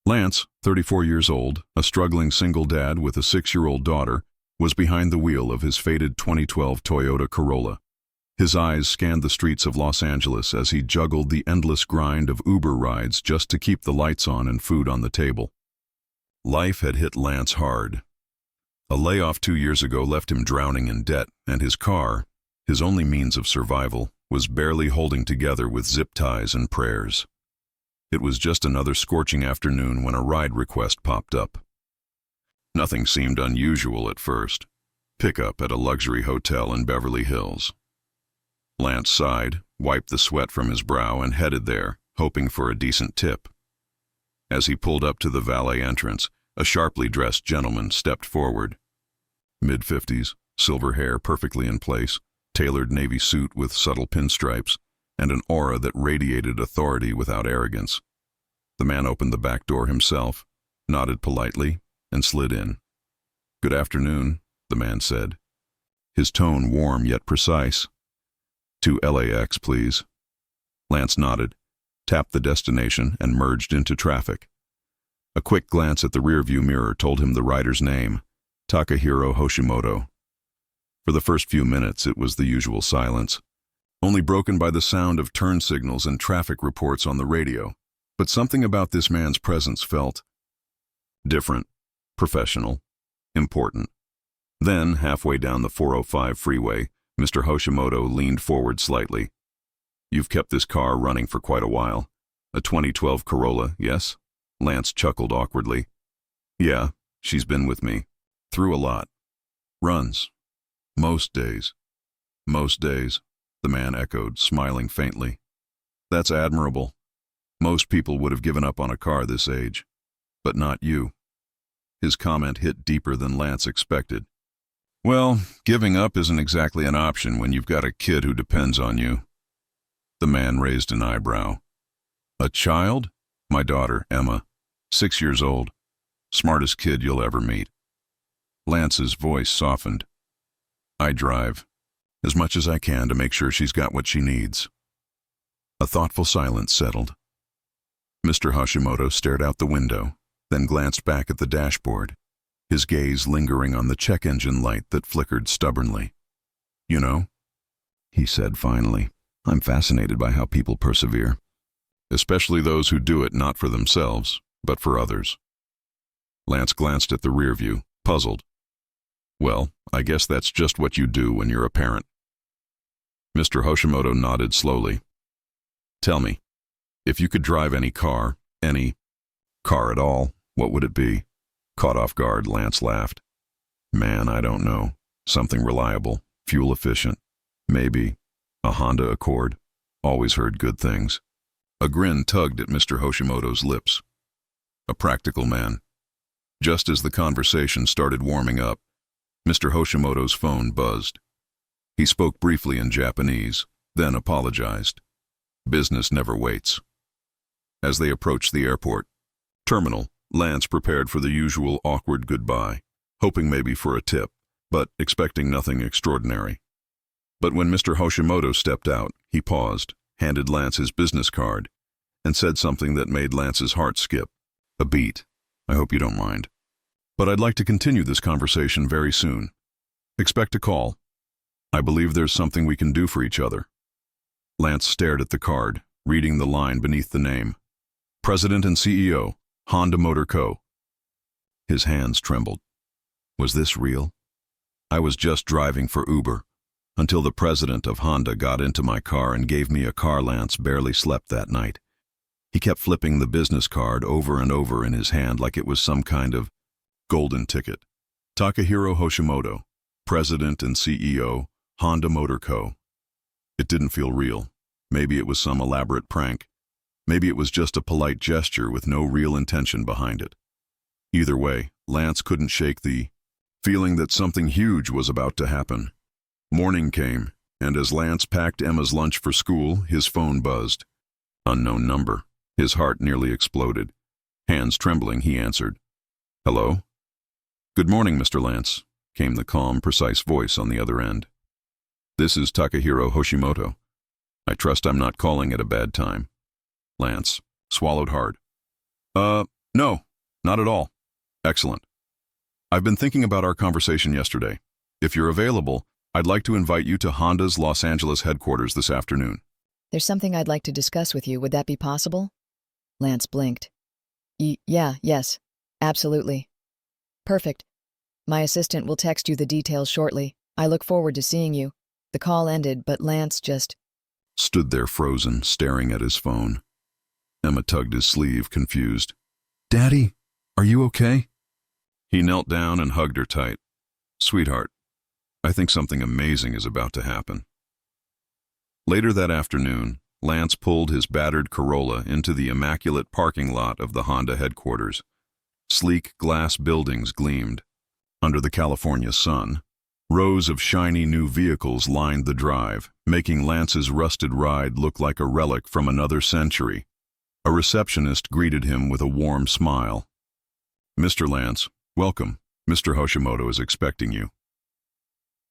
Lance, 34 years old, a struggling single dad with a 6-year-old daughter, was behind the wheel of his faded 2012 Toyota Corolla. His eyes scanned the streets of Los Angeles as he juggled the endless grind of Uber rides just to keep the lights on and food on the table. Life had hit Lance hard. A layoff 2 years ago left him drowning in debt, and his car, his only means of survival, was barely holding together with zip ties and prayers. It was just another scorching afternoon when a ride request popped up. Nothing seemed unusual at first. Pickup at a luxury hotel in Beverly Hills. Lance sighed, wiped the sweat from his brow, and headed there, hoping for a decent tip. As he pulled up to the valet entrance, a sharply dressed gentleman stepped forward. Mid-50s, silver hair perfectly in place, tailored navy suit with subtle pinstripes, and an aura that radiated authority without arrogance. The man opened the back door himself, nodded politely, and slid in. "Good afternoon," the man said, his tone warm yet precise. "To LAX, please." Lance nodded, tapped the destination, and merged into traffic. A quick glance at the rearview mirror told him the rider's name, Takahiro Hoshimoto. For the first few minutes, it was the usual silence, only broken by the sound of turn signals and traffic reports on the radio. But something about this man's presence felt different, professional, important. Then, halfway down the 405 freeway, Mr. Hoshimoto leaned forward slightly. "You've kept this car running for quite a while. A 2012 Corolla, yes?" Lance chuckled awkwardly. "Yeah, she's been with me. Through a lot. Runs. Most days." "Most days," the man echoed, smiling faintly. "That's admirable. Most people would have given up on a car this age. But not you." His comment hit deeper than Lance expected. "Well, giving up isn't exactly an option when you've got a kid who depends on you." The man raised an eyebrow. "A child?" "My daughter, Emma. 6 years old. Smartest kid you'll ever meet." Lance's voice softened. "I drive. As much as I can to make sure she's got what she needs." A thoughtful silence settled. Mr. Hashimoto stared out the window, then glanced back at the dashboard, his gaze lingering on the check engine light that flickered stubbornly. "You know," he said finally, "I'm fascinated by how people persevere. Especially those who do it not for themselves, but for others." Lance glanced at the rear view, puzzled. "Well, I guess that's just what you do when you're a parent." Mr. Hoshimoto nodded slowly. "Tell me, if you could drive any car at all, what would it be?" Caught off guard, Lance laughed. "Man, I don't know. Something reliable, fuel efficient. Maybe a Honda Accord. Always heard good things." A grin tugged at Mr. Hoshimoto's lips. A practical man. Just as the conversation started warming up, Mr. Hoshimoto's phone buzzed. He spoke briefly in Japanese, then apologized. Business never waits. As they approached the airport terminal, Lance prepared for the usual awkward goodbye, hoping maybe for a tip, but expecting nothing extraordinary. But when Mr. Hoshimoto stepped out, he paused, handed Lance his business card, and said something that made Lance's heart skip a beat. "I hope you don't mind. But I'd like to continue this conversation very soon. Expect a call. I believe there's something we can do for each other." Lance stared at the card, reading the line beneath the name. President and CEO, Honda Motor Co. His hands trembled. Was this real? I was just driving for Uber, until the president of Honda got into my car and gave me a car. Lance barely slept that night. He kept flipping the business card over and over in his hand like it was some kind of golden ticket. Takahiro Hoshimoto, President and CEO, Honda Motor Co. It didn't feel real. Maybe it was some elaborate prank. Maybe it was just a polite gesture with no real intention behind it. Either way, Lance couldn't shake the feeling that something huge was about to happen. Morning came, and as Lance packed Emma's lunch for school, his phone buzzed. Unknown number. His heart nearly exploded. Hands trembling, he answered. "Hello?" "Good morning, Mr. Lance," came the calm, precise voice on the other end. "This is Takahiro Hoshimoto. I trust I'm not calling at a bad time." Lance swallowed hard. No, not at all. Excellent. I've been thinking about our conversation yesterday. If you're available, I'd like to invite you to Honda's Los Angeles headquarters this afternoon. There's something I'd like to discuss with you. Would that be possible? Lance blinked. Yes, absolutely. Perfect. My assistant will text you the details shortly. I look forward to seeing you. The call ended, but Lance just Stood there frozen, staring at his phone. Emma tugged his sleeve, confused. Daddy, are you okay? He knelt down and hugged her tight. Sweetheart, I think something amazing is about to happen. Later that afternoon, Lance pulled his battered Corolla into the immaculate parking lot of the Honda headquarters. Sleek glass buildings gleamed. Under the California sun, rows of shiny new vehicles lined the drive, making Lance's rusted ride look like a relic from another century. A receptionist greeted him with a warm smile. Mr. Lance, welcome. Mr. Hoshimoto is expecting you.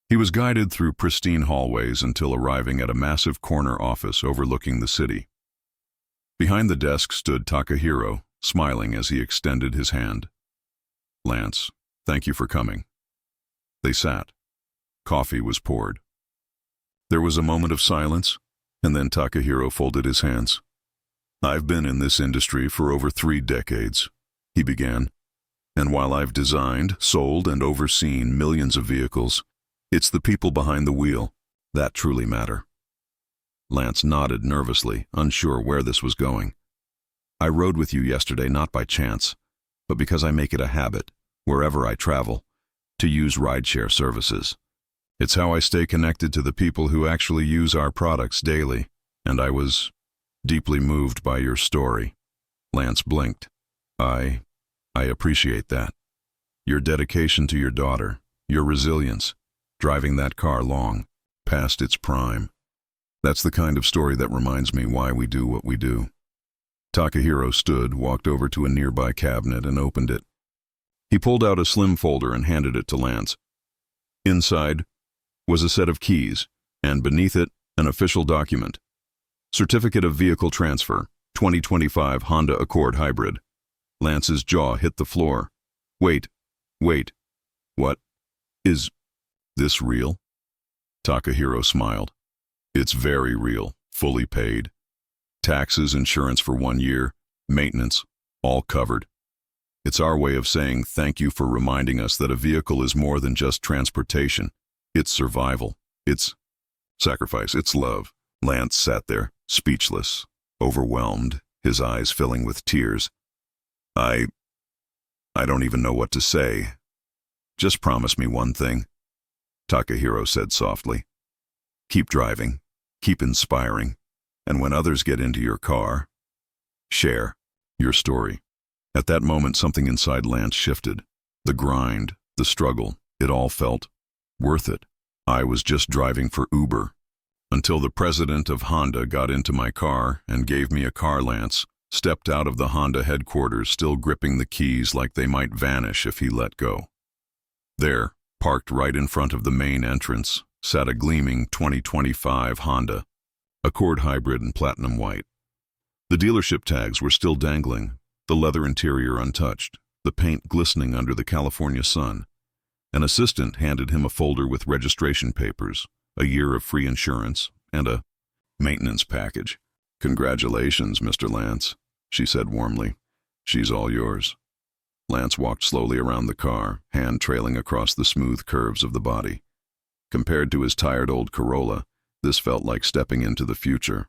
He was guided through pristine hallways until arriving at a massive corner office overlooking the city. Behind the desk stood Takahiro, smiling as he extended his hand. Lance, thank you for coming. They sat. Coffee was poured. There was a moment of silence, and then Takahiro folded his hands. I've been in this industry for over 3 decades, he began, and while I've designed, sold, and overseen millions of vehicles, it's the people behind the wheel that truly matter. Lance nodded nervously, unsure where this was going. I rode with you yesterday not by chance, but because I make it a habit, wherever I travel, to use rideshare services. It's how I stay connected to the people who actually use our products daily, and I was deeply moved by your story. Lance blinked. I appreciate that. Your dedication to your daughter, your resilience, driving that car long, past its prime. That's the kind of story that reminds me why we do what we do. Takahiro stood, walked over to a nearby cabinet and opened it. He pulled out a slim folder and handed it to Lance. Inside was a set of keys, and beneath it, an official document. Certificate of Vehicle Transfer, 2025 Honda Accord Hybrid. Lance's jaw hit the floor. Wait. What? Is this real? Takahiro smiled. It's very real, fully paid. Taxes, insurance for 1 year, maintenance, all covered. It's our way of saying thank you for reminding us that a vehicle is more than just transportation. It's survival. It's sacrifice. It's love. Lance sat there, speechless, overwhelmed, his eyes filling with tears. I don't even know what to say. Just promise me one thing, Takahiro said softly. Keep driving, keep inspiring, and when others get into your car, share your story. At that moment, something inside Lance shifted. The grind, the struggle, it all felt worth it. I was just driving for Uber until the president of Honda got into my car and gave me a car. Lance stepped out of the Honda headquarters, still gripping the keys like they might vanish if he let go. There, parked right in front of the main entrance, sat a gleaming 2025 Honda Accord Hybrid in platinum white. The dealership tags were still dangling, the leather interior untouched, the paint glistening under the California sun. An assistant handed him a folder with registration papers, a year of free insurance, and a maintenance package. Congratulations, Mr. Lance, she said warmly. She's all yours. Lance walked slowly around the car, hand trailing across the smooth curves of the body. Compared to his tired old Corolla, this felt like stepping into the future.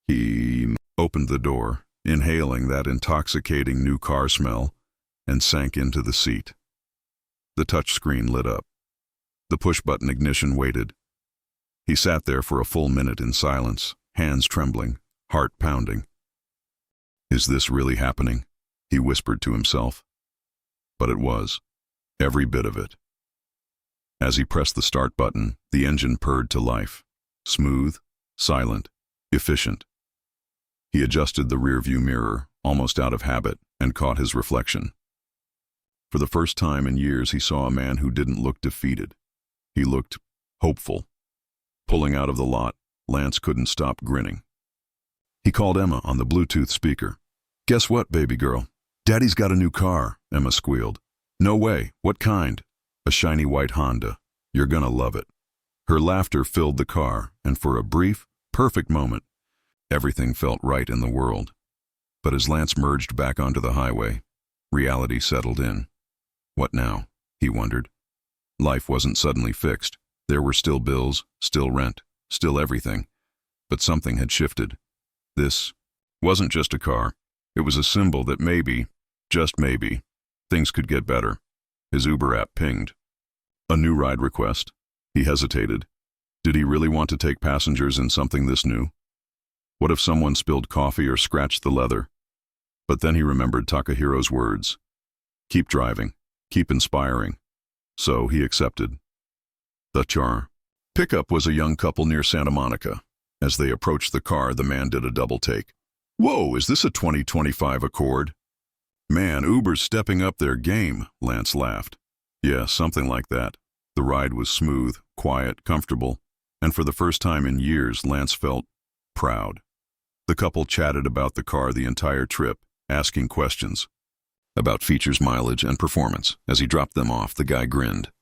He opened the door, inhaling that intoxicating new car smell, and sank into the seat. The touchscreen lit up. The push-button ignition waited. He sat there for a full minute in silence, hands trembling, heart pounding. Is this really happening? He whispered to himself. But it was. Every bit of it. As he pressed the start button, the engine purred to life. Smooth, silent, efficient. He adjusted the rearview mirror, almost out of habit, and caught his reflection. For the first time in years, he saw a man who didn't look defeated. He looked hopeful. Pulling out of the lot, Lance couldn't stop grinning. He called Emma on the Bluetooth speaker. Guess what, baby girl? "Daddy's got a new car," Emma squealed. "No way. What kind?" "A shiny white Honda. You're gonna love it." Her laughter filled the car, and for a brief, perfect moment, everything felt right in the world. But as Lance merged back onto the highway, reality settled in. What now? He wondered. Life wasn't suddenly fixed. There were still bills, still rent, still everything. But something had shifted. This wasn't just a car. It was a symbol that maybe, just maybe, things could get better. His Uber app pinged. A new ride request. He hesitated. Did he really want to take passengers in something this new? What if someone spilled coffee or scratched the leather? But then he remembered Takahiro's words. Keep driving. Keep inspiring. So he accepted. The char. Pickup was a young couple near Santa Monica. As they approached the car, the man did a double take. "Whoa, is this a 2025 Accord?" "Man, Uber's stepping up their game," Lance laughed. Yeah, something like that. The ride was smooth, quiet, comfortable, and for the first time in years, Lance felt proud. The couple chatted about the car the entire trip, asking questions about features, mileage, and performance. As he dropped them off, the guy grinned.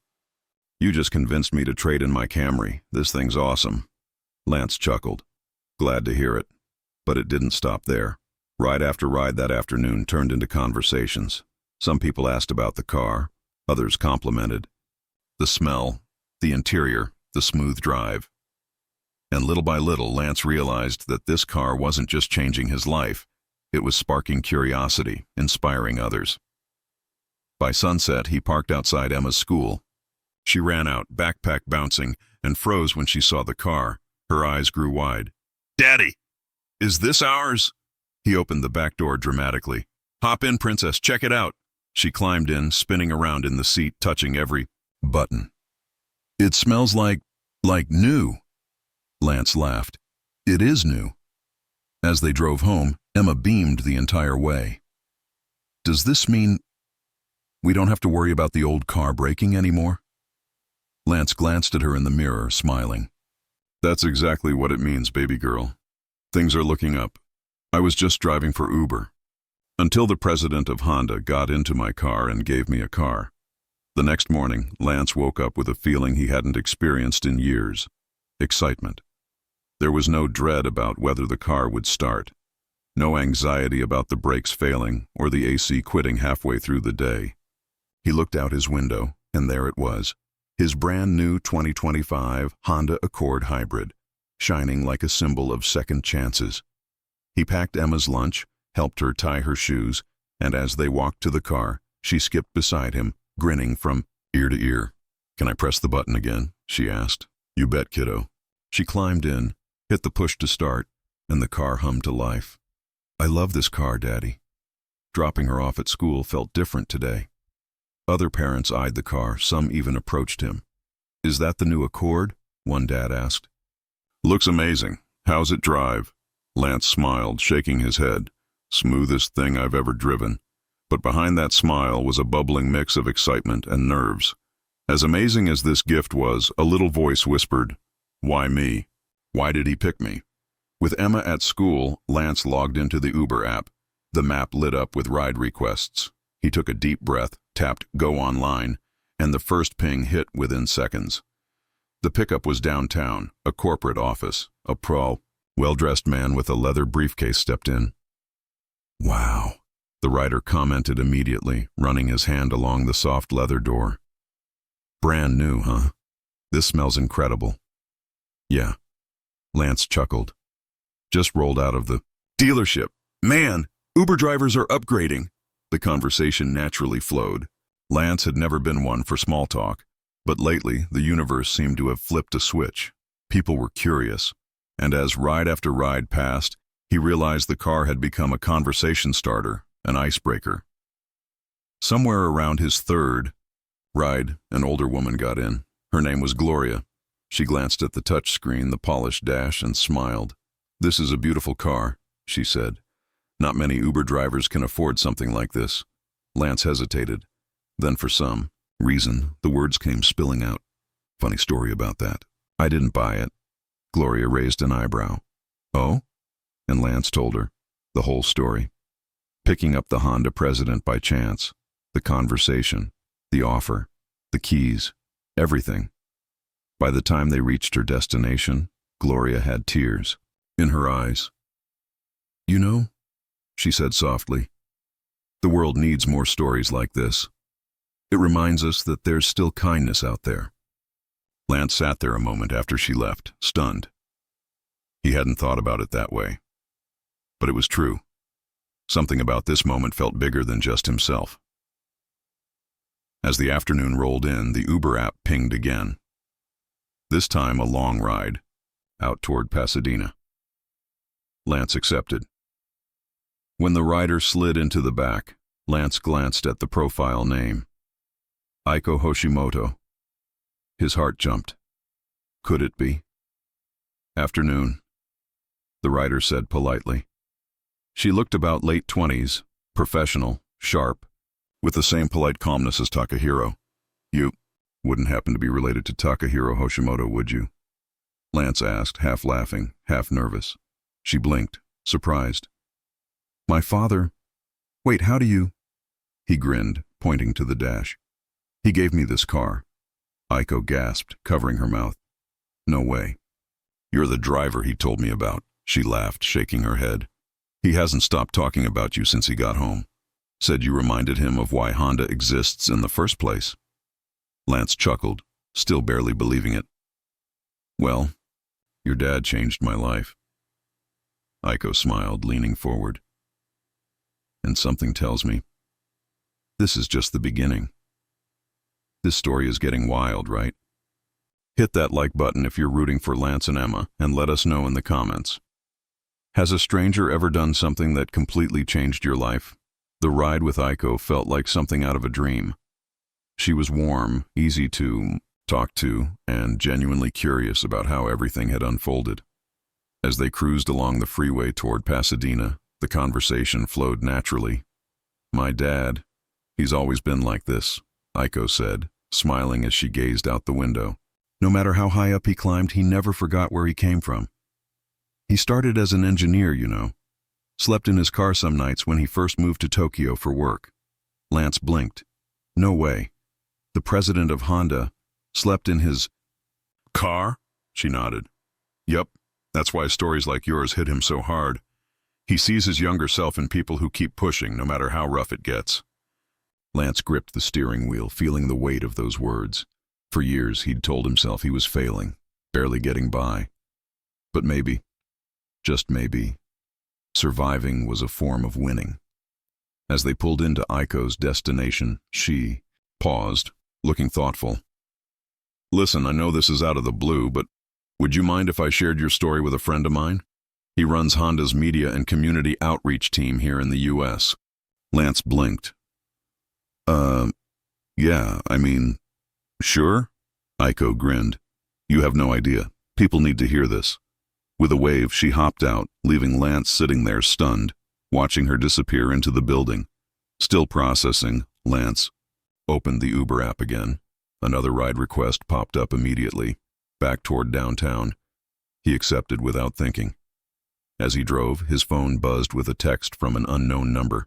"You just convinced me to trade in my Camry. This thing's awesome." Lance chuckled. Glad to hear it. But it didn't stop there. Ride after ride that afternoon turned into conversations. Some people asked about the car, others complimented. The smell, the interior, the smooth drive. And little by little, Lance realized that this car wasn't just changing his life. It was sparking curiosity, inspiring others. By sunset, he parked outside Emma's school. She ran out, backpack bouncing, and froze when she saw the car. Her eyes grew wide. "Daddy, is this ours?" He opened the back door dramatically. "Hop in, princess, check it out." She climbed in, spinning around in the seat, touching every button. "It smells like new." Lance laughed. "It is new." As they drove home, Emma beamed the entire way. "Does this mean we don't have to worry about the old car breaking anymore?" Lance glanced at her in the mirror, smiling. "That's exactly what it means, baby girl. Things are looking up. I was just driving for Uber. Until the president of Honda got into my car and gave me a car." The next morning, Lance woke up with a feeling he hadn't experienced in years. Excitement. There was no dread about whether the car would start. No anxiety about the brakes failing or the AC quitting halfway through the day. He looked out his window, and there it was. His brand new 2025 Honda Accord Hybrid, shining like a symbol of second chances. He packed Emma's lunch, helped her tie her shoes, and as they walked to the car, she skipped beside him, grinning from ear to ear. "Can I press the button again?" she asked. "You bet, kiddo." She climbed in, hit the push to start, and the car hummed to life. "I love this car, Daddy." Dropping her off at school felt different today. Other parents eyed the car, some even approached him. "Is that the new Accord?" one dad asked. "Looks amazing. How's it drive?" Lance smiled, shaking his head. "Smoothest thing I've ever driven." But behind that smile was a bubbling mix of excitement and nerves. As amazing as this gift was, a little voice whispered, "Why me? Why did he pick me?" With Emma at school, Lance logged into the Uber app. The map lit up with ride requests. He took a deep breath, tapped Go Online, and the first ping hit within seconds. The pickup was downtown, a corporate office. A well-dressed man with a leather briefcase stepped in. "Wow," the rider commented immediately, running his hand along the soft leather door. "Brand new, huh? This smells incredible." "Yeah," Lance chuckled. "Just rolled out of the dealership. Man, Uber drivers are upgrading." The conversation naturally flowed. Lance had never been one for small talk, but lately the universe seemed to have flipped a switch. People were curious, and as ride after ride passed, he realized the car had become a conversation starter, an icebreaker. Somewhere around his third ride, an older woman got in. Her name was Gloria. She glanced at the touchscreen, the polished dash, and smiled. "This is a beautiful car," she said. "Not many Uber drivers can afford something like this." Lance hesitated. Then for some reason, the words came spilling out. "Funny story about that. I didn't buy it." Gloria raised an eyebrow. "Oh?" And Lance told her the whole story. picking up the Honda President by chance, the conversation, the offer, the keys, everything. By the time they reached her destination, Gloria had tears in her eyes. "You know," she said softly, "the world needs more stories like this. It reminds us that there's still kindness out there." Lance sat there a moment after she left, stunned. He hadn't thought about it that way. But it was true. Something about this moment felt bigger than just himself. As the afternoon rolled in, the Uber app pinged again. This time a long ride, out toward Pasadena. Lance accepted. When the rider slid into the back, Lance glanced at the profile name. Aiko Hoshimoto. His heart jumped. Could it be? "Afternoon," the rider said politely. She looked about late 20s, professional, sharp, with the same polite calmness as Takahiro. "You wouldn't happen to be related to Takahiro Hoshimoto, would you?" Lance asked, half laughing, half nervous. She blinked, surprised. "My father... Wait, how do you..." He grinned, pointing to the dash. "He gave me this car." Aiko gasped, covering her mouth. "No way." "You're the driver he told me about," she laughed, shaking her head. "He hasn't stopped talking about you since he got home. Said you reminded him of why Honda exists in the first place." Lance chuckled, still barely believing it. "Well, your dad changed my life." Aiko smiled, leaning forward. "And something tells me this is just the beginning. This story is getting wild, right?" Hit that like button if you're rooting for Lance and Emma, and let us know in the comments. Has a stranger ever done something that completely changed your life? The ride with Aiko felt like something out of a dream. She was warm, easy to talk to, and genuinely curious about how everything had unfolded. As they cruised along the freeway toward Pasadena, the conversation flowed naturally. "My dad, he's always been like this," Aiko said, smiling as she gazed out the window. "No matter how high up he climbed, he never forgot where he came from. He started as an engineer, you know. Slept in his car some nights when he first moved to Tokyo for work." Lance blinked. "No way. The president of Honda slept in his car?" She nodded. "Yep, that's why stories like yours hit him so hard. He sees his younger self in people who keep pushing, no matter how rough it gets." Lance gripped the steering wheel, feeling the weight of those words. For years, he'd told himself he was failing, barely getting by. But maybe, just maybe, surviving was a form of winning. As they pulled into Aiko's destination, she paused, looking thoughtful. "Listen, I know this is out of the blue, but would you mind if I shared your story with a friend of mine? He runs Honda's media and community outreach team here in the U.S. Lance blinked. Yeah, I mean, sure?" Aiko grinned. "You have no idea. People need to hear this." With a wave, she hopped out, leaving Lance sitting there stunned, watching her disappear into the building. Still processing, Lance opened the Uber app again. Another ride request popped up immediately, back toward downtown. He accepted without thinking. As he drove, his phone buzzed with a text from an unknown number.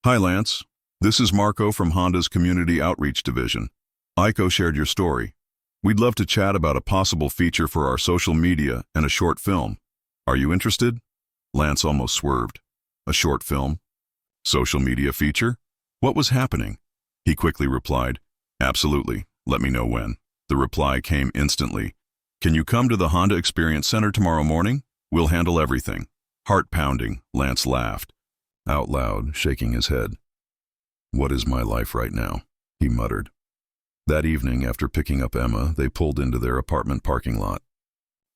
"Hi, Lance. This is Marco from Honda's Community Outreach Division. Aiko shared your story. We'd love to chat about a possible feature for our social media and a short film. Are you interested?" Lance almost swerved. A short film? Social media feature? What was happening? He quickly replied, "Absolutely. Let me know when." The reply came instantly. "Can you come to the Honda Experience Center tomorrow morning? We'll handle everything." Heart pounding, Lance laughed, out loud, shaking his head. "What is my life right now?" he muttered. That evening, after picking up Emma, they pulled into their apartment parking lot.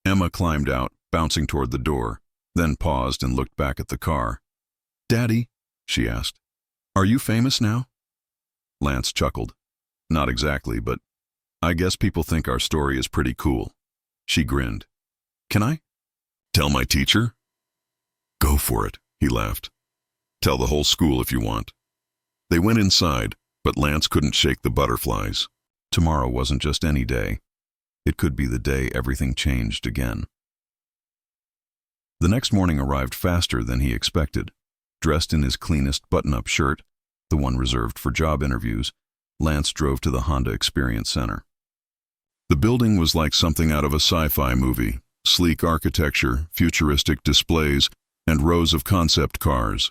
Emma climbed out, bouncing toward the door, then paused and looked back at the car. "Daddy," she asked, "are you famous now?" Lance chuckled. "Not exactly, but I guess people think our story is pretty cool." She grinned. "Can I tell my teacher?" "Go for it," he laughed. "Tell the whole school if you want." They went inside, but Lance couldn't shake the butterflies. Tomorrow wasn't just any day. It could be the day everything changed again. The next morning arrived faster than he expected. Dressed in his cleanest button-up shirt, the one reserved for job interviews, Lance drove to the Honda Experience Center. The building was like something out of a sci-fi movie: sleek architecture, futuristic displays, and rows of concept cars.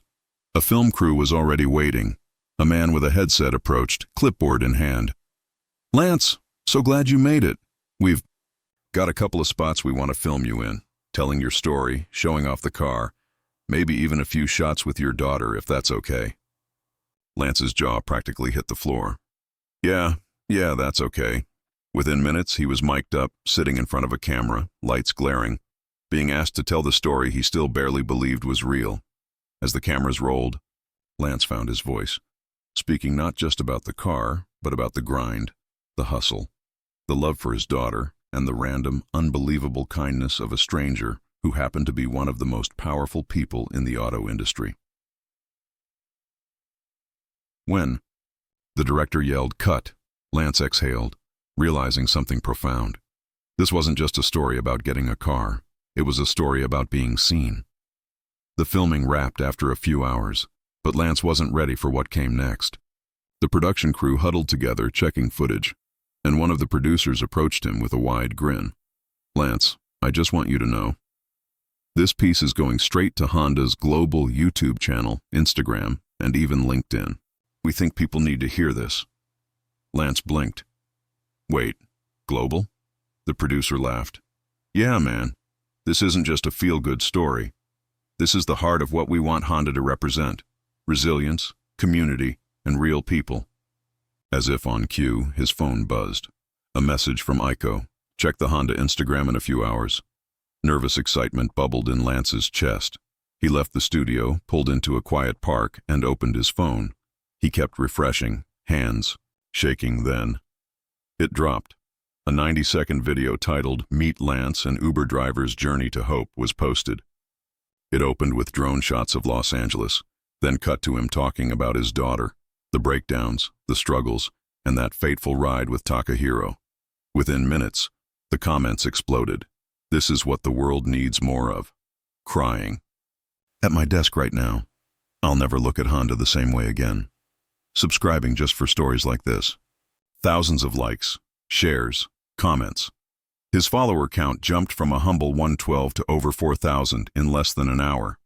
A film crew was already waiting. A man with a headset approached, clipboard in hand. "Lance, so glad you made it. We've got a couple of spots we want to film you in, telling your story, showing off the car, maybe even a few shots with your daughter, if that's okay." Lance's jaw practically hit the floor. Yeah, that's okay." Within minutes, he was mic'd up, sitting in front of a camera, lights glaring, being asked to tell the story he still barely believed was real. As the cameras rolled, Lance found his voice, speaking not just about the car, but about the grind, the hustle, the love for his daughter, and the random, unbelievable kindness of a stranger who happened to be one of the most powerful people in the auto industry. When the director yelled, "Cut," Lance exhaled, realizing something profound. This wasn't just a story about getting a car. It was a story about being seen. The filming wrapped after a few hours, but Lance wasn't ready for what came next. The production crew huddled together, checking footage, and one of the producers approached him with a wide grin. "Lance, I just want you to know, this piece is going straight to Honda's global YouTube channel, Instagram, and even LinkedIn. We think people need to hear this." Lance blinked. "Wait, global?" The producer laughed. "Yeah, man. This isn't just a feel-good story. This is the heart of what we want Honda to represent: resilience, community, and real people." As if on cue, his phone buzzed. A message from Aiko. "Check the Honda Instagram in a few hours." Nervous excitement bubbled in Lance's chest. He left the studio, pulled into a quiet park, and opened his phone. He kept refreshing, hands shaking. Then it dropped. A 90-second video titled "Meet Lance, an Uber Driver's Journey to Hope" was posted. It opened with drone shots of Los Angeles, then cut to him talking about his daughter, the breakdowns, the struggles, and that fateful ride with Takahiro. Within minutes, the comments exploded. "This is what the world needs more of." Crying. "At my desk right now. I'll never look at Honda the same way again. Subscribing just for stories like this." Thousands of likes, shares, comments. His follower count jumped from a humble 112 to over 4,000 in less than an hour.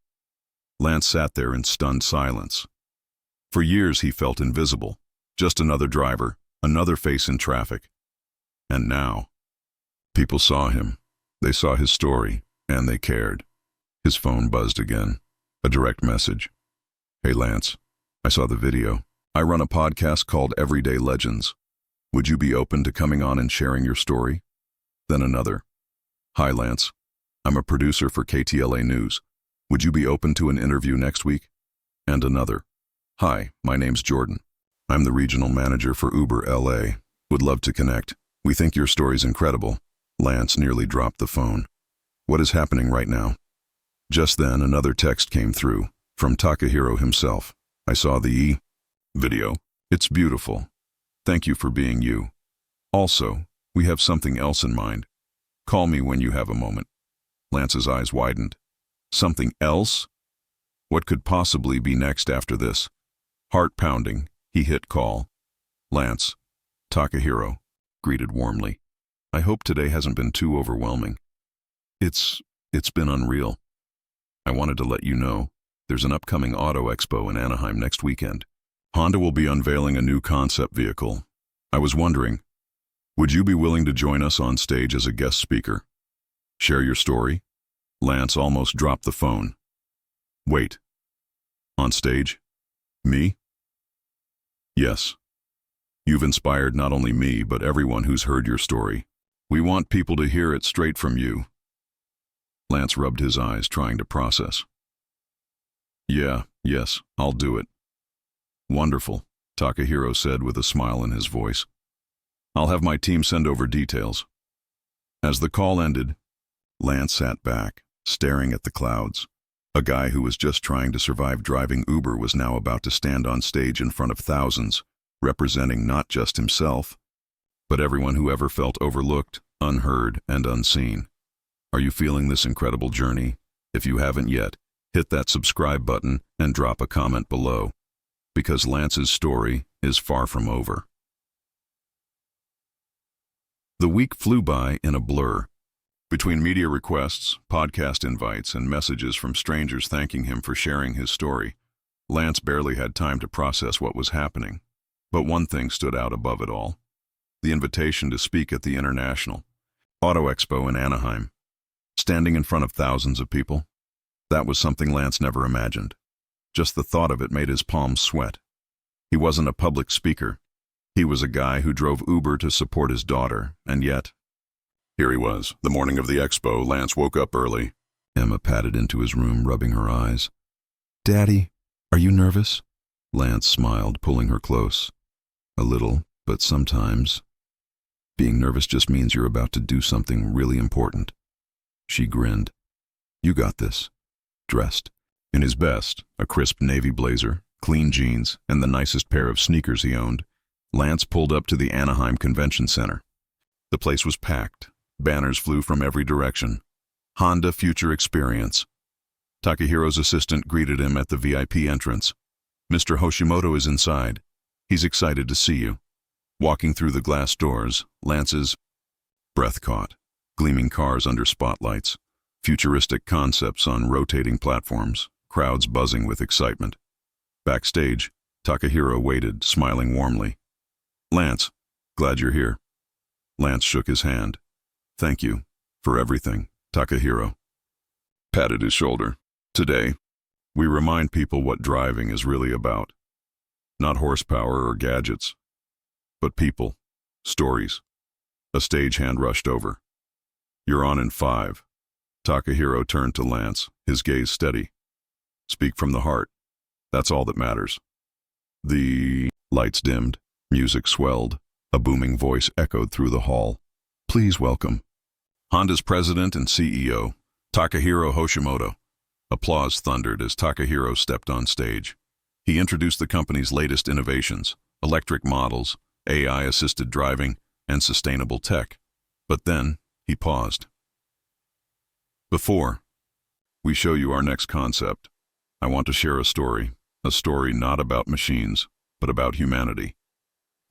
Lance sat there in stunned silence. For years he felt invisible, just another driver, another face in traffic. And now, people saw him. They saw his story, and they cared. His phone buzzed again. A direct message. "Hey Lance, I saw the video. I run a podcast called Everyday Legends. Would you be open to coming on and sharing your story?" Then another. "Hi Lance, I'm a producer for KTLA News. Would you be open to an interview next week?" And another. "Hi, my name's Jordan. I'm the regional manager for Uber LA. Would love to connect. We think your story's incredible." Lance nearly dropped the phone. What is happening right now? Just then, another text came through, from Takahiro himself. "I saw the video. It's beautiful. Thank you for being you. Also, we have something else in mind. Call me when you have a moment." Lance's eyes widened. Something else? What could possibly be next after this? Heart pounding, he hit call. "Lance," Takahiro greeted warmly. "I hope today hasn't been too overwhelming." It's been unreal. I wanted to let you know, there's an upcoming auto expo in Anaheim next weekend. Honda will be unveiling a new concept vehicle. I was wondering, would you be willing to join us on stage as a guest speaker? Share your story? Lance almost dropped the phone. "Wait. On stage? Me?" "Yes. You've inspired not only me, but everyone who's heard your story. We want people to hear it straight from you." Lance rubbed his eyes, trying to process. Yes, I'll do it." "Wonderful," Takahiro said with a smile in his voice. "I'll have my team send over details." As the call ended, Lance sat back, staring at the clouds. A guy who was just trying to survive driving Uber was now about to stand on stage in front of thousands, representing not just himself, but everyone who ever felt overlooked, unheard, and unseen. Are you feeling this incredible journey? If you haven't yet, hit that subscribe button and drop a comment below, because Lance's story is far from over. The week flew by in a blur. Between media requests, podcast invites, and messages from strangers thanking him for sharing his story, Lance barely had time to process what was happening. But one thing stood out above it all: the invitation to speak at the International Auto Expo in Anaheim. Standing in front of thousands of people, that was something Lance never imagined. Just the thought of it made his palms sweat. He wasn't a public speaker. He was a guy who drove Uber to support his daughter, and yet, here he was. The morning of the expo, Lance woke up early. Emma padded into his room, rubbing her eyes. "Daddy, are you nervous?" Lance smiled, pulling her close. "A little, but sometimes being nervous just means you're about to do something really important." She grinned. "You got this." Dressed in his best, a crisp navy blazer, clean jeans, and the nicest pair of sneakers he owned, Lance pulled up to the Anaheim Convention Center. The place was packed. Banners flew from every direction. Honda Future Experience. Takehiro's assistant greeted him at the VIP entrance. "Mr. Hoshimoto is inside. He's excited to see you." Walking through the glass doors, Lance's breath caught. Gleaming cars under spotlights, futuristic concepts on rotating platforms, crowds buzzing with excitement. Backstage, Takehiro waited, smiling warmly. "Lance, glad you're here." Lance shook his hand. "Thank you for everything," Takehiro patted his shoulder. "Today, we remind people what driving is really about. Not horsepower or gadgets, but people, stories." A stagehand rushed over. "You're on in 5. Takehiro turned to Lance, his gaze steady. "Speak from the heart. That's all that matters." The lights dimmed. Music swelled. A booming voice echoed through the hall. "Please welcome Honda's president and CEO, Takehiro Hoshimoto." Applause thundered as Takehiro stepped on stage. He introduced the company's latest innovations: electric models, AI-assisted driving, and sustainable tech. But then, he paused. "Before we show you our next concept, I want to share a story not about machines, but about humanity."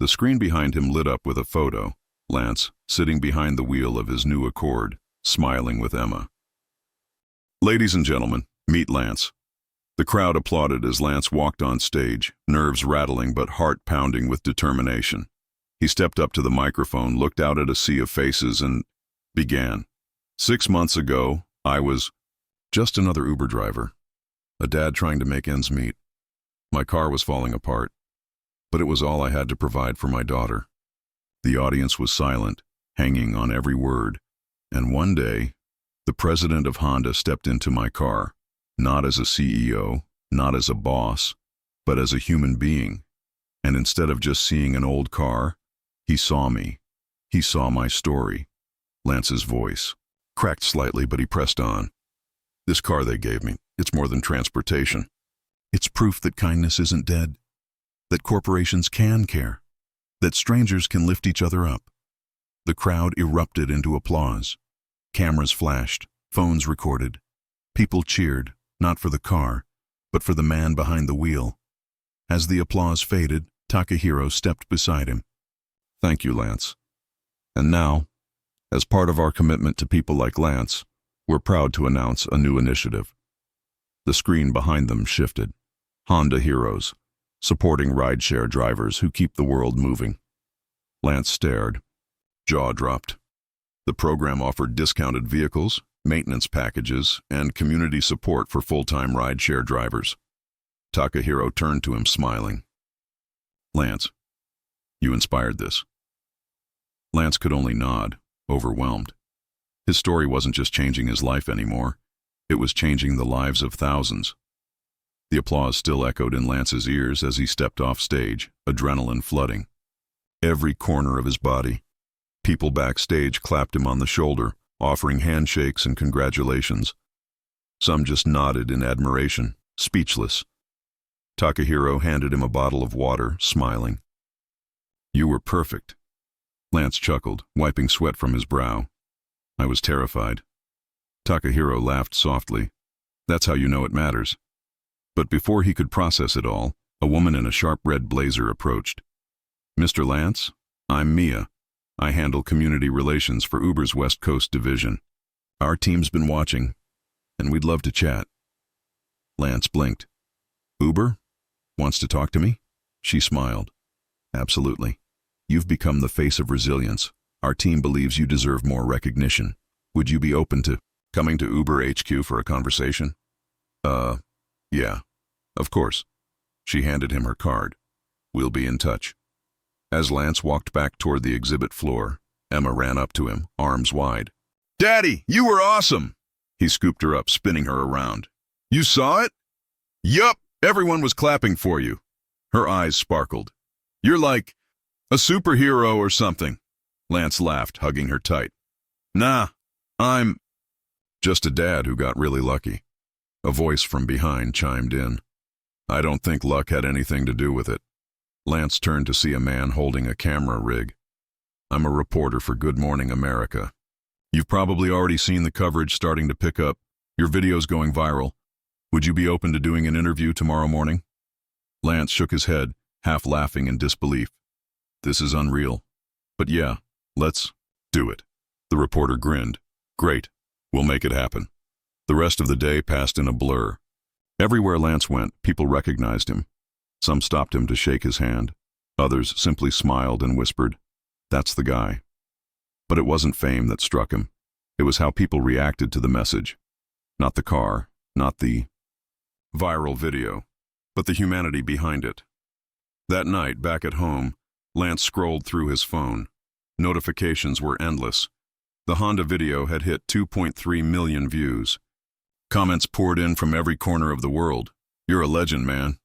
The screen behind him lit up with a photo: Lance, sitting behind the wheel of his new Accord, smiling with Emma. "Ladies and gentlemen, meet Lance." The crowd applauded as Lance walked on stage, nerves rattling but heart pounding with determination. He stepped up to the microphone, looked out at a sea of faces, and began. "6 months ago, I was just another Uber driver, a dad trying to make ends meet. My car was falling apart, but it was all I had to provide for my daughter." The audience was silent, hanging on every word. "And one day, the president of Honda stepped into my car, not as a CEO, not as a boss, but as a human being. And instead of just seeing an old car, he saw me. He saw my story." Lance's voice cracked slightly, but he pressed on. "This car they gave me, it's more than transportation. It's proof that kindness isn't dead, that corporations can care, that strangers can lift each other up." The crowd erupted into applause. Cameras flashed, phones recorded. People cheered, not for the car, but for the man behind the wheel. As the applause faded, Takehiro stepped beside him. "Thank you, Lance. And now, as part of our commitment to people like Lance, we're proud to announce a new initiative." The screen behind them shifted. Honda Heroes, supporting rideshare drivers who keep the world moving. Lance stared. Jaw dropped. The program offered discounted vehicles, maintenance packages, and community support for full-time rideshare drivers. Takehiro turned to him, smiling. "Lance, you inspired this." Lance could only nod, overwhelmed. His story wasn't just changing his life anymore. It was changing the lives of thousands. The applause still echoed in Lance's ears as he stepped off stage, adrenaline flooding every corner of his body. People backstage clapped him on the shoulder, offering handshakes and congratulations. Some just nodded in admiration, speechless. Takehiro handed him a bottle of water, smiling. "You were perfect." Lance chuckled, wiping sweat from his brow. "I was terrified." Takehiro laughed softly. That's how you know it matters. But before he could process it all, a woman in a sharp red blazer approached. Mr. Lance, I'm Mia. I handle community relations for Uber's West Coast division. Our team's been watching, and we'd love to chat. Lance blinked. Uber? Wants to talk to me? She smiled. Absolutely. You've become the face of resilience. Our team believes you deserve more recognition. Would you be open to coming to Uber HQ for a conversation? Yeah. Of course. She handed him her card. We'll be in touch. As Lance walked back toward the exhibit floor, Emma ran up to him, arms wide. Daddy, you were awesome! He scooped her up, spinning her around. You saw it? Yup, everyone was clapping for you. Her eyes sparkled. You're like a superhero or something. Lance laughed, hugging her tight. Nah, I'm just a dad who got really lucky. A voice from behind chimed in. I don't think luck had anything to do with it. Lance turned to see a man holding a camera rig. I'm a reporter for Good Morning America. You've probably already seen the coverage starting to pick up. Your video's going viral. Would you be open to doing an interview tomorrow morning? Lance shook his head, half laughing in disbelief. This is unreal. But yeah, let's do it. The reporter grinned. Great. We'll make it happen. The rest of the day passed in a blur. Everywhere Lance went, people recognized him. Some stopped him to shake his hand. Others simply smiled and whispered, That's the guy. But it wasn't fame that struck him. It was how people reacted to the message. Not the car, not the viral video, but the humanity behind it. That night, back at home, Lance scrolled through his phone. Notifications were endless. The Honda video had hit 2.3 million views. Comments poured in from every corner of the world. You're a legend, man.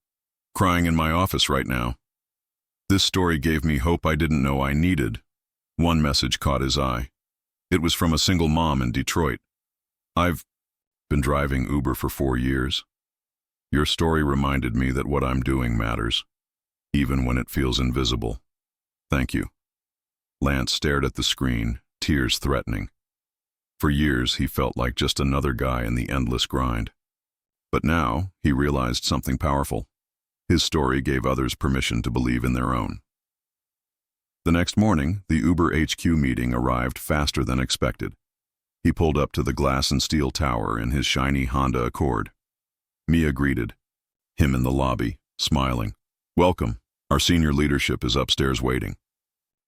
Crying in my office right now. This story gave me hope I didn't know I needed. One message caught his eye. It was from a single mom in Detroit. I've been driving Uber for 4 years. Your story reminded me that what I'm doing matters, even when it feels invisible. Thank you. Lance stared at the screen, tears threatening. For years, he felt like just another guy in the endless grind. But now, he realized something powerful. His story gave others permission to believe in their own. The next morning, the Uber HQ meeting arrived faster than expected. He pulled up to the glass and steel tower in his shiny Honda Accord. Mia greeted him in the lobby, smiling. Welcome. Our senior leadership is upstairs waiting.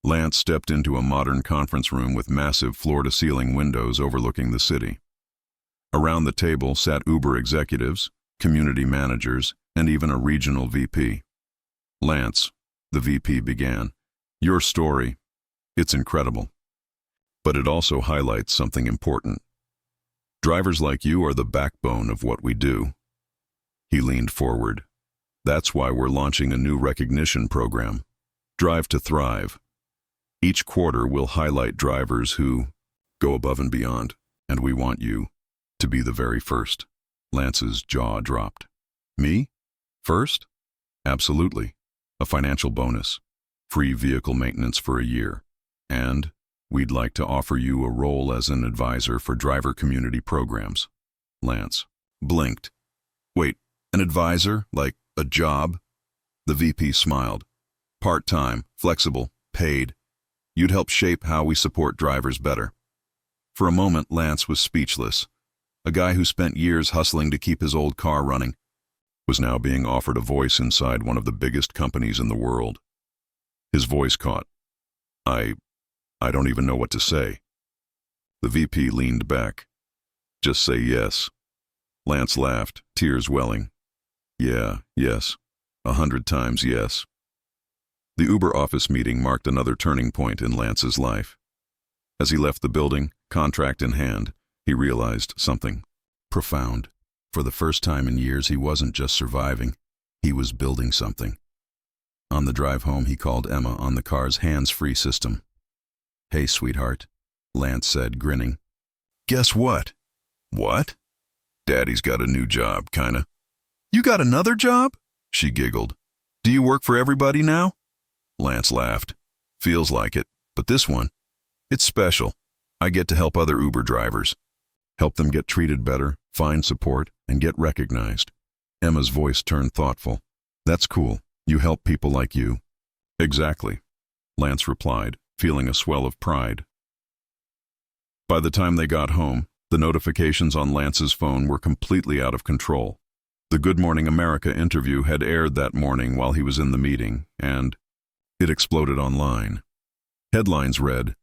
Lance stepped into a modern conference room with massive floor-to-ceiling windows overlooking the city. Around the table sat Uber executives, community managers, and even a regional VP. Lance, the VP began, your story, it's incredible. But it also highlights something important. Drivers like you are the backbone of what we do. He leaned forward. That's why we're launching a new recognition program, Drive to Thrive. Each quarter will highlight drivers who go above and beyond, and we want you to be the very first. Lance's jaw dropped. Me? First? Absolutely. A financial bonus, free vehicle maintenance for a year, and we'd like to offer you a role as an advisor for driver community programs. Lance blinked. Wait, an advisor? Like a job? The VP smiled. Part-time, flexible, paid. You'd help shape how we support drivers better. For a moment, Lance was speechless. A guy who spent years hustling to keep his old car running was now being offered a voice inside one of the biggest companies in the world. His voice caught. I don't even know what to say. The VP leaned back. Just say yes. Lance laughed, tears welling. Yeah, yes. 100 times yes. The Uber office meeting marked another turning point in Lance's life. As he left the building, contract in hand, he realized something profound. For the first time in years, he wasn't just surviving, he was building something. On the drive home, he called Emma on the car's hands-free system. Hey, sweetheart, Lance said, grinning. Guess what? What? Daddy's got a new job, kinda. You got another job? She giggled. Do you work for everybody now? Lance laughed. Feels like it, but this one, it's special. I get to help other Uber drivers. Help them get treated better, find support, and get recognized. Emma's voice turned thoughtful. That's cool. You help people like you. Exactly, Lance replied, feeling a swell of pride. By the time they got home, the notifications on Lance's phone were completely out of control. The Good Morning America interview had aired that morning while he was in the meeting, and it exploded online. Headlines read,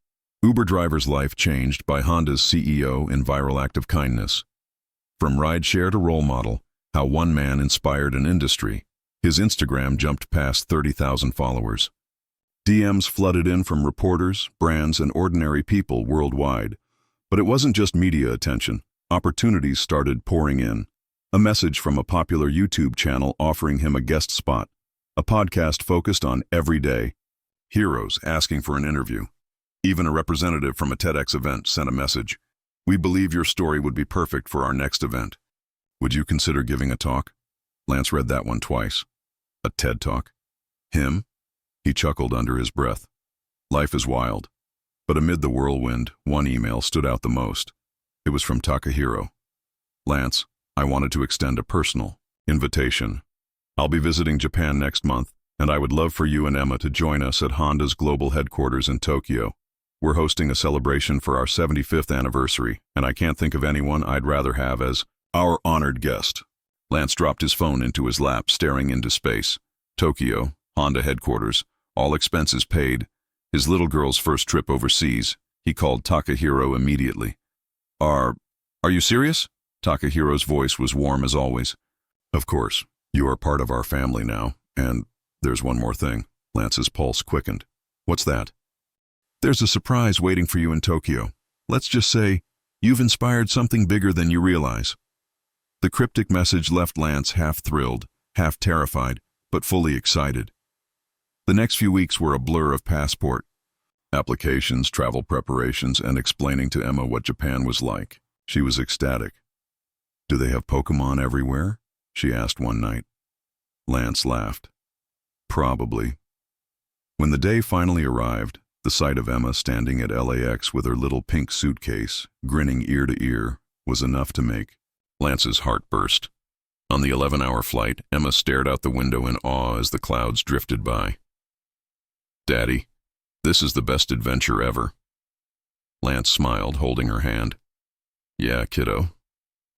Uber driver's life changed by Honda's CEO in viral act of kindness. From rideshare to role model, how one man inspired an industry. His Instagram jumped past 30,000 followers. DMs flooded in from reporters, brands, and ordinary people worldwide. But it wasn't just media attention. Opportunities started pouring in. A message from a popular YouTube channel offering him a guest spot. A podcast focused on everyday heroes asking for an interview. Even a representative from a TEDx event sent a message. We believe your story would be perfect for our next event. Would you consider giving a talk? Lance read that one twice. A TED Talk? Him? He chuckled under his breath. Life is wild. But amid the whirlwind, one email stood out the most. It was from Takahiro. Lance, I wanted to extend a personal invitation. I'll be visiting Japan next month, and I would love for you and Emma to join us at Honda's global headquarters in Tokyo. We're hosting a celebration for our 75th anniversary, and I can't think of anyone I'd rather have as our honored guest. Lance dropped his phone into his lap, staring into space. Tokyo, Honda headquarters, all expenses paid. His little girl's first trip overseas. He called Takahiro immediately. Are you serious? Takahiro's voice was warm as always. Of course. You are part of our family now, and there's one more thing. Lance's pulse quickened. What's that? There's a surprise waiting for you in Tokyo. Let's just say, you've inspired something bigger than you realize. The cryptic message left Lance half thrilled, half terrified, but fully excited. The next few weeks were a blur of passport applications, travel preparations, and explaining to Emma what Japan was like. She was ecstatic. Do they have Pokemon everywhere? She asked one night. Lance laughed. Probably. When the day finally arrived, the sight of Emma standing at LAX with her little pink suitcase, grinning ear to ear, was enough to make Lance's heart burst. On the 11-hour flight, Emma stared out the window in awe as the clouds drifted by. Daddy, this is the best adventure ever. Lance smiled, holding her hand. Yeah, kiddo,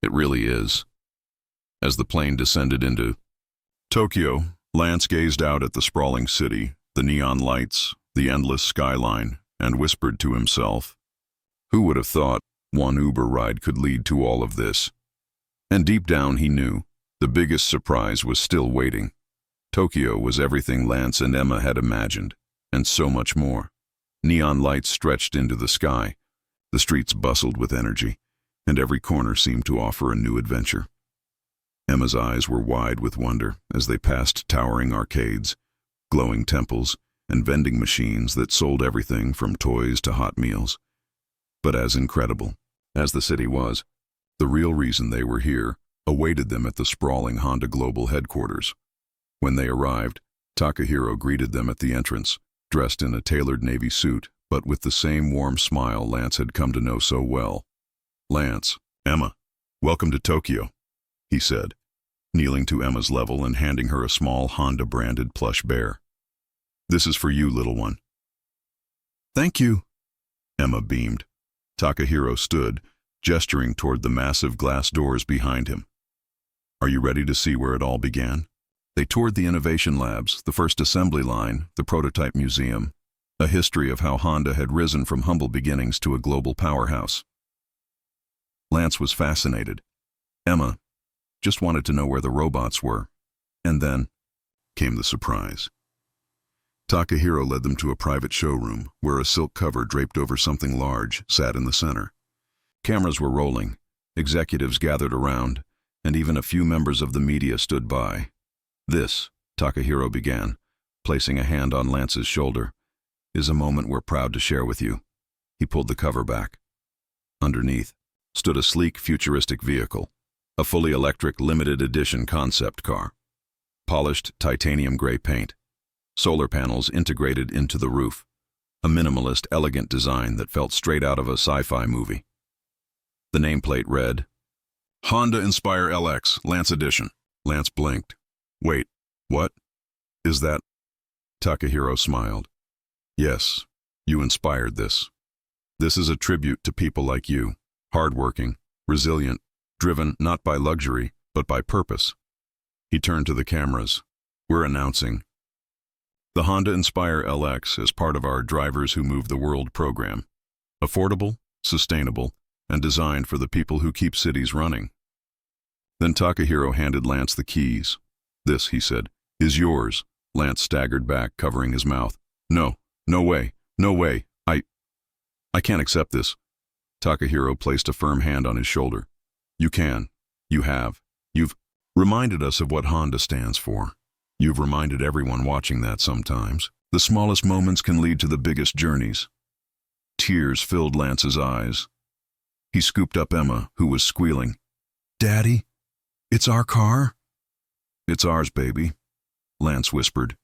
it really is. As the plane descended into Tokyo, Lance gazed out at the sprawling city, the neon lights, the endless skyline, and whispered to himself, who would have thought one Uber ride could lead to all of this? And deep down he knew the biggest surprise was still waiting. Tokyo was everything Lance and Emma had imagined, and so much more. Neon lights stretched into the sky. The streets bustled with energy, and every corner seemed to offer a new adventure. Emma's eyes were wide with wonder as they passed towering arcades, glowing temples, and vending machines that sold everything from toys to hot meals. But as incredible as the city was, the real reason they were here awaited them at the sprawling Honda Global headquarters. When they arrived, Takahiro greeted them at the entrance, dressed in a tailored navy suit, but with the same warm smile Lance had come to know so well. Lance, Emma, welcome to Tokyo, he said, kneeling to Emma's level and handing her a small Honda-branded plush bear. This is for you, little one. Thank you, Emma beamed. Takahiro stood, gesturing toward the massive glass doors behind him. Are you ready to see where it all began? They toured the innovation labs, the first assembly line, the prototype museum, a history of how Honda had risen from humble beginnings to a global powerhouse. Lance was fascinated. Emma just wanted to know where the robots were. And then came the surprise. Takahiro led them to a private showroom where a silk cover draped over something large sat in the center. Cameras were rolling, executives gathered around, and even a few members of the media stood by. This, Takahiro began, placing a hand on Lance's shoulder, is a moment we're proud to share with you. He pulled the cover back. Underneath stood a sleek, futuristic vehicle, a fully electric, limited edition concept car. Polished titanium gray paint, solar panels integrated into the roof, a minimalist, elegant design that felt straight out of a sci-fi movie. The nameplate read, Honda Inspire LX, Lance Edition. Lance blinked. Wait, what? Is that? Takahiro smiled. Yes, you inspired this. This is a tribute to people like you, hardworking, resilient, driven not by luxury, but by purpose. He turned to the cameras. We're announcing. The Honda Inspire LX is part of our Drivers Who Move the World program. Affordable, sustainable, and designed for the people who keep cities running. Then Takahiro handed Lance the keys. This, he said, is yours. Lance staggered back, covering his mouth. No, no way, no way, I can't accept this. Takahiro placed a firm hand on his shoulder. You can. You have. You've reminded us of what Honda stands for. You've reminded everyone watching that sometimes. The smallest moments can lead to the biggest journeys. Tears filled Lance's eyes. He scooped up Emma, who was squealing. Daddy, it's our car? It's ours, baby, Lance whispered.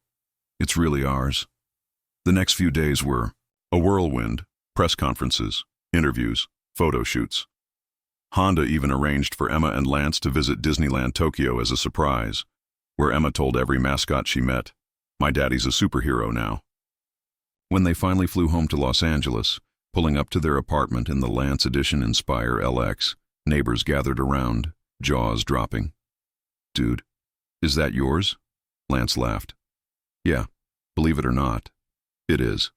It's really ours. The next few days were a whirlwind, press conferences, interviews, photo shoots. Honda even arranged for Emma and Lance to visit Disneyland Tokyo as a surprise, where Emma told every mascot she met, my daddy's a superhero now. When they finally flew home to Los Angeles, pulling up to their apartment in the Lance Edition Inspire LX, neighbors gathered around, jaws dropping. Dude, is that yours? Lance laughed. Yeah, believe it or not, it is.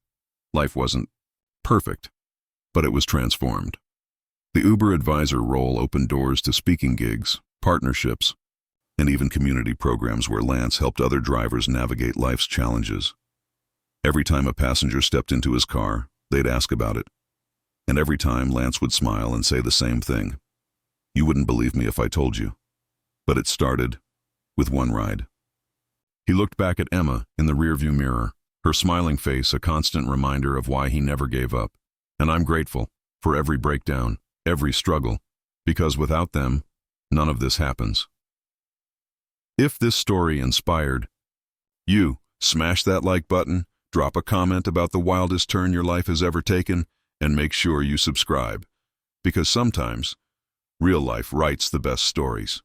Life wasn't perfect, but it was transformed. The Uber advisor role opened doors to speaking gigs, partnerships, and even community programs where Lance helped other drivers navigate life's challenges. Every time a passenger stepped into his car, they'd ask about it. And every time, Lance would smile and say the same thing. You wouldn't believe me if I told you. But it started with one ride. He looked back at Emma in the rearview mirror, her smiling face a constant reminder of why he never gave up. And I'm grateful for every breakdown, every struggle, because without them, none of this happens. If this story inspired you, smash that like button, drop a comment about the wildest turn your life has ever taken, and make sure you subscribe. Because sometimes, real life writes the best stories.